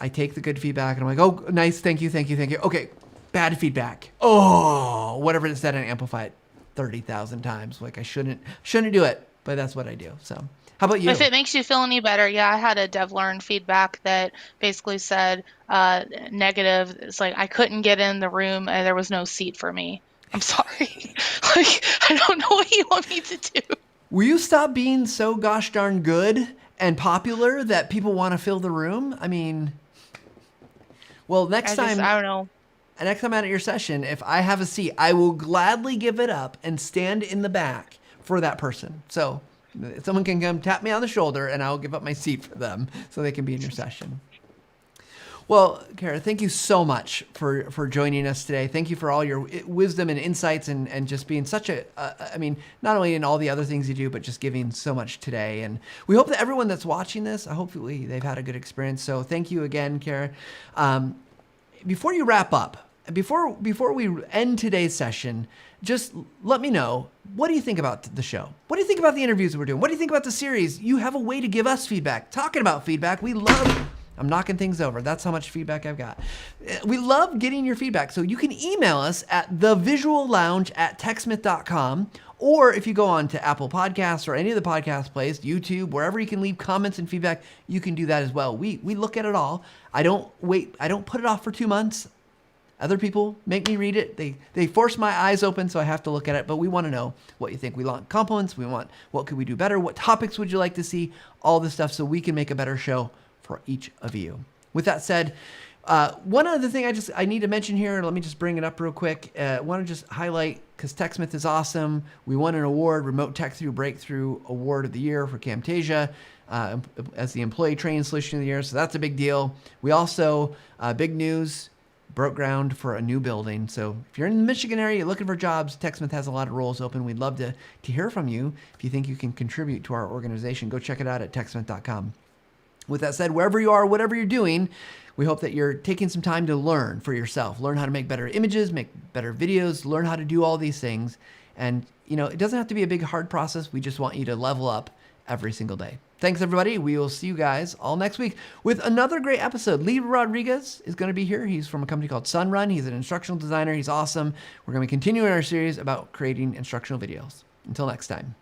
I take the good feedback and I'm like, oh, nice, thank you. Okay, bad feedback. Oh, whatever it said, and amplify it 30,000 times. Like I shouldn't do it, but that's what I do. So how about you? If it makes you feel any better, yeah, I had a DevLearn feedback that basically said negative. It's like I couldn't get in the room and there was no seat for me. I'm sorry. Like, I don't know what you want me to do. Will you stop being so gosh darn good and popular that people want to fill the room? I mean, well, next time, I don't know. Next time I'm at your session, if I have a seat, I will gladly give it up and stand in the back for that person. So someone can come tap me on the shoulder and I'll give up my seat for them so they can be in your session. Well, Cara, thank you so much for joining us today. Thank you for all your wisdom and insights and just being such not only in all the other things you do, but just giving so much today. And we hope that everyone that's watching this, hopefully they've had a good experience. So thank you again, Cara. Before you wrap up, before we end today's session, just let me know, what do you think about the show? What do you think about the interviews we're doing? What do you think about the series? You have a way to give us feedback. Talking about feedback, I'm knocking things over. That's how much feedback I've got. We love getting your feedback. So you can email us at thevisuallounge@techsmith.com, or if you go on to Apple Podcasts or any of the podcast plays, YouTube, wherever you can leave comments and feedback, you can do that as well. We look at it all. I don't put it off for 2 months. Other people make me read it. They force my eyes open, so I have to look at it. But we want to know what you think. We want compliments. We want what could we do better? What topics would you like to see? All this stuff so we can make a better show for each of you. With that said, one other thing I need to mention here, let me just bring it up real quick. I want to just highlight, because TechSmith is awesome. We won an award, Remote Tech Through Breakthrough Award of the Year for Camtasia as the Employee Training Solution of the Year. So that's a big deal. We also, big news, broke ground for a new building. So if you're in the Michigan area, you're looking for jobs, TechSmith has a lot of roles open. We'd love to hear from you. If you think you can contribute to our organization, go check it out at techsmith.com. With that said, wherever you are, whatever you're doing, we hope that you're taking some time to learn for yourself. Learn how to make better images, make better videos, learn how to do all these things. And, it doesn't have to be a big, hard process. We just want you to level up every single day. Thanks, everybody. We will see you guys all next week with another great episode. Lee Rodriguez is going to be here. He's from a company called Sunrun. He's an instructional designer. He's awesome. We're going to be continuing our series about creating instructional videos. Until next time.